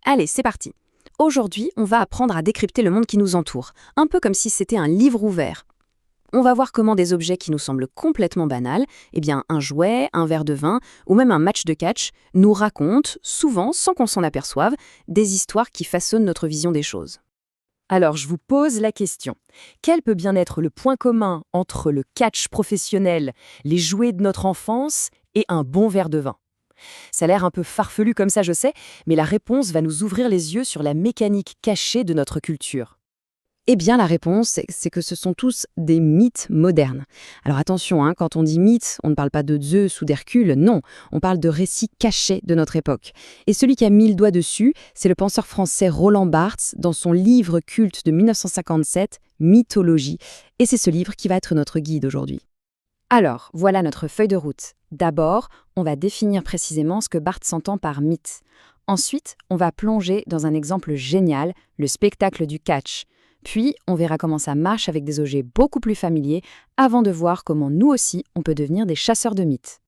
Allez, c'est parti. Aujourd'hui, on va apprendre à décrypter le monde qui nous entoure, un peu comme si c'était un livre ouvert. On va voir comment des objets qui nous semblent complètement banals, un jouet, un verre de vin ou même un match de catch, nous racontent, souvent sans qu'on s'en aperçoive, des histoires qui façonnent notre vision des choses. Alors, je vous pose la question. Quel peut bien être le point commun entre le catch professionnel, les jouets de notre enfance et un bon verre de vin? Ça a l'air un peu farfelu comme ça, je sais, mais la réponse va nous ouvrir les yeux sur la mécanique cachée de notre culture. Eh bien, la réponse, c'est que ce sont tous des mythes modernes. Alors attention, quand on dit mythe, on ne parle pas de Zeus ou d'Hercule, non, on parle de récits cachés de notre époque. Et celui qui a mis le doigt dessus, c'est le penseur français Roland Barthes, dans son livre culte de 1957, Mythologie. Et c'est ce livre qui va être notre guide aujourd'hui. Alors, voilà notre feuille de route. D'abord, on va définir précisément ce que Barthes s'entend par mythe. Ensuite, on va plonger dans un exemple génial, le spectacle du catch. Puis, on verra comment ça marche avec des objets beaucoup plus familiers, avant de voir comment nous aussi, on peut devenir des chasseurs de mythes.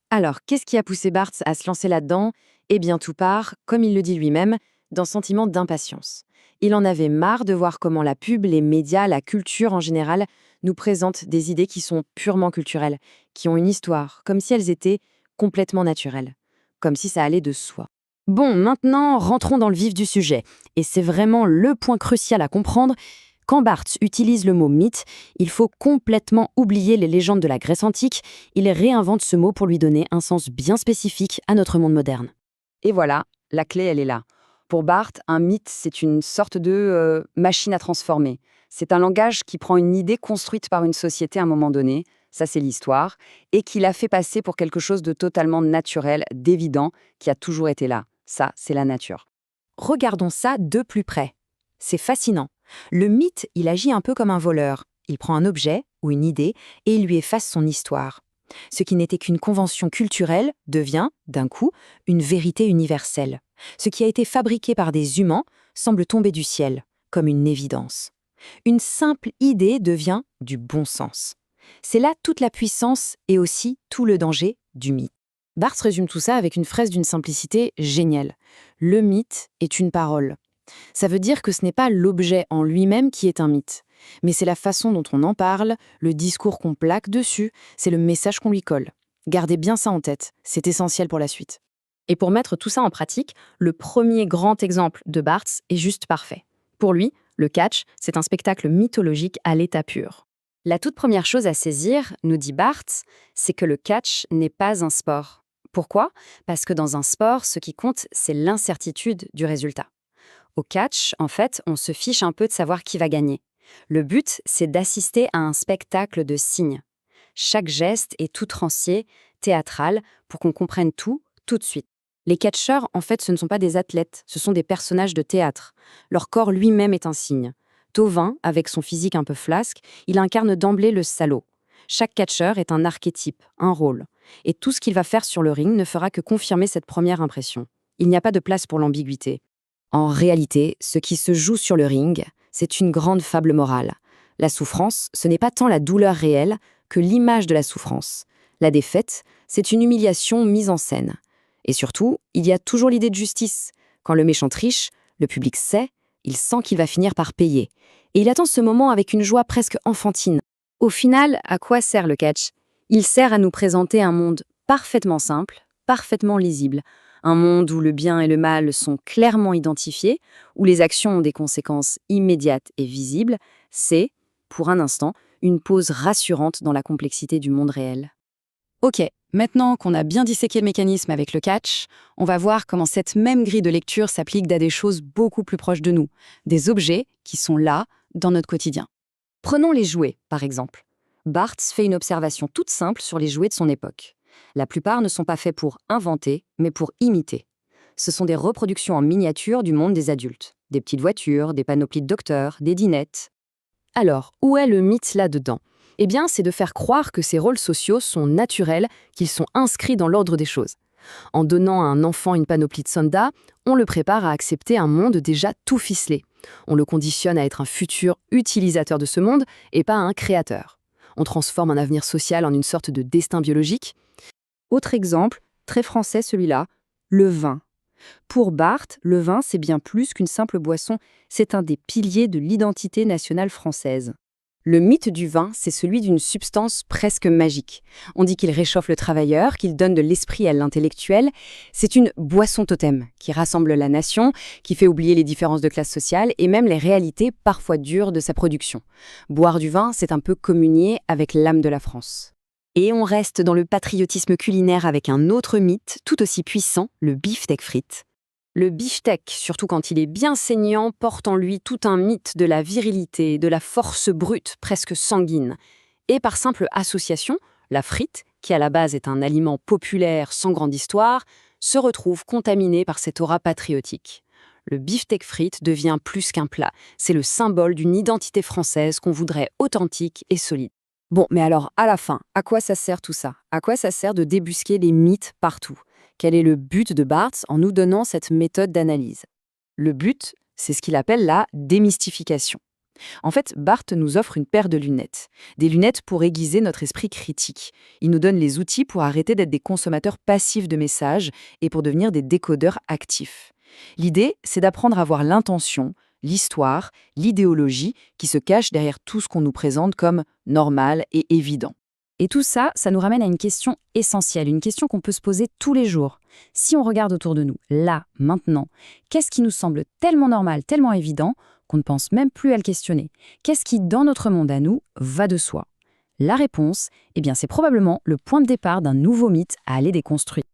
Alors, qu'est-ce qui a poussé Barthes à se lancer là-dedans? Eh bien, tout part, comme il le dit lui-même, d'un sentiment d'impatience. Il en avait marre de voir comment la pub, les médias, la culture en général, nous présentent des idées qui sont purement culturelles, qui ont une histoire, comme si elles étaient complètement naturelles, comme si ça allait de soi. Bon, maintenant, rentrons dans le vif du sujet. Et c'est vraiment le point crucial à comprendre. Quand Barthes utilise le mot mythe, il faut complètement oublier les légendes de la Grèce antique. Il réinvente ce mot pour lui donner un sens bien spécifique à notre monde moderne. Et voilà, la clé, elle est là. Pour Barthes, un mythe, c'est une sorte de machine à transformer. C'est un langage qui prend une idée construite par une société à un moment donné, ça c'est l'histoire, et qui la fait passer pour quelque chose de totalement naturel, d'évident, qui a toujours été là. Ça, c'est la nature. Regardons ça de plus près. C'est fascinant. Le mythe, il agit un peu comme un voleur. Il prend un objet ou une idée et il lui efface son histoire. Ce qui n'était qu'une convention culturelle devient, d'un coup, une vérité universelle. Ce qui a été fabriqué par des humains semble tomber du ciel, comme une évidence. Une simple idée devient du bon sens. C'est là toute la puissance et aussi tout le danger du mythe. Barthes résume tout ça avec une phrase d'une simplicité géniale. Le mythe est une parole. Ça veut dire que ce n'est pas l'objet en lui-même qui est un mythe, mais c'est la façon dont on en parle, le discours qu'on plaque dessus, c'est le message qu'on lui colle. Gardez bien ça en tête, c'est essentiel pour la suite. Et pour mettre tout ça en pratique, le premier grand exemple de Barthes est juste parfait. Pour lui, le catch, c'est un spectacle mythologique à l'état pur. La toute première chose à saisir, nous dit Barthes, c'est que le catch n'est pas un sport. Pourquoi? Parce que dans un sport, ce qui compte, c'est l'incertitude du résultat. Au catch, en fait, on se fiche un peu de savoir qui va gagner. Le but, c'est d'assister à un spectacle de signes. Chaque geste est outrancier, théâtral, pour qu'on comprenne tout de suite. Les catcheurs, en fait, ce ne sont pas des athlètes, ce sont des personnages de théâtre. Leur corps lui-même est un signe. Tovin, avec son physique un peu flasque, il incarne d'emblée le salaud. Chaque catcheur est un archétype, un rôle. Et tout ce qu'il va faire sur le ring ne fera que confirmer cette première impression. Il n'y a pas de place pour l'ambiguïté. En réalité, ce qui se joue sur le ring, c'est une grande fable morale. La souffrance, ce n'est pas tant la douleur réelle que l'image de la souffrance. La défaite, c'est une humiliation mise en scène. Et surtout, il y a toujours l'idée de justice. Quand le méchant triche, le public sait, il sent qu'il va finir par payer. Et il attend ce moment avec une joie presque enfantine. Au final, à quoi sert le catch? Il sert à nous présenter un monde parfaitement simple, parfaitement lisible. Un monde où le bien et le mal sont clairement identifiés, où les actions ont des conséquences immédiates et visibles. C'est, pour un instant, une pause rassurante dans la complexité du monde réel. Ok, maintenant qu'on a bien disséqué le mécanisme avec le catch, on va voir comment cette même grille de lecture s'applique à des choses beaucoup plus proches de nous, des objets qui sont là, dans notre quotidien. Prenons les jouets, par exemple. Barthes fait une observation toute simple sur les jouets de son époque. La plupart ne sont pas faits pour inventer, mais pour imiter. Ce sont des reproductions en miniature du monde des adultes. Des petites voitures, des panoplies de docteurs, des dinettes. Alors, où est le mythe là-dedans? Eh bien, c'est de faire croire que ces rôles sociaux sont naturels, qu'ils sont inscrits dans l'ordre des choses. En donnant à un enfant une panoplie de soldats, on le prépare à accepter un monde déjà tout ficelé. On le conditionne à être un futur utilisateur de ce monde et pas un créateur. On transforme un avenir social en une sorte de destin biologique. Autre exemple, très français celui-là, le vin. Pour Barthes, le vin, c'est bien plus qu'une simple boisson, c'est un des piliers de l'identité nationale française. Le mythe du vin, c'est celui d'une substance presque magique. On dit qu'il réchauffe le travailleur, qu'il donne de l'esprit à l'intellectuel. C'est une boisson totem qui rassemble la nation, qui fait oublier les différences de classe sociale et même les réalités parfois dures de sa production. Boire du vin, c'est un peu communier avec l'âme de la France. Et on reste dans le patriotisme culinaire avec un autre mythe tout aussi puissant, le beefsteak frites. Le beefsteak, surtout quand il est bien saignant, porte en lui tout un mythe de la virilité, de la force brute, presque sanguine. Et par simple association, la frite, qui à la base est un aliment populaire sans grande histoire, se retrouve contaminée par cette aura patriotique. Le beefsteak frites devient plus qu'un plat, c'est le symbole d'une identité française qu'on voudrait authentique et solide. Bon, mais alors, à la fin, à quoi ça sert tout ça? À quoi ça sert de débusquer les mythes partout? Quel est le but de Barthes en nous donnant cette méthode d'analyse? Le but, c'est ce qu'il appelle la démystification. En fait, Barthes nous offre une paire de lunettes. Des lunettes pour aiguiser notre esprit critique. Il nous donne les outils pour arrêter d'être des consommateurs passifs de messages et pour devenir des décodeurs actifs. L'idée, c'est d'apprendre à voir l'intention, l'histoire, l'idéologie qui se cache derrière tout ce qu'on nous présente comme normal et évident. Et tout ça, ça nous ramène à une question essentielle, une question qu'on peut se poser tous les jours. Si on regarde autour de nous, là, maintenant, qu'est-ce qui nous semble tellement normal, tellement évident, qu'on ne pense même plus à le questionner? Qu'est-ce qui, dans notre monde à nous, va de soi? La réponse, eh bien, c'est probablement le point de départ d'un nouveau mythe à aller déconstruire.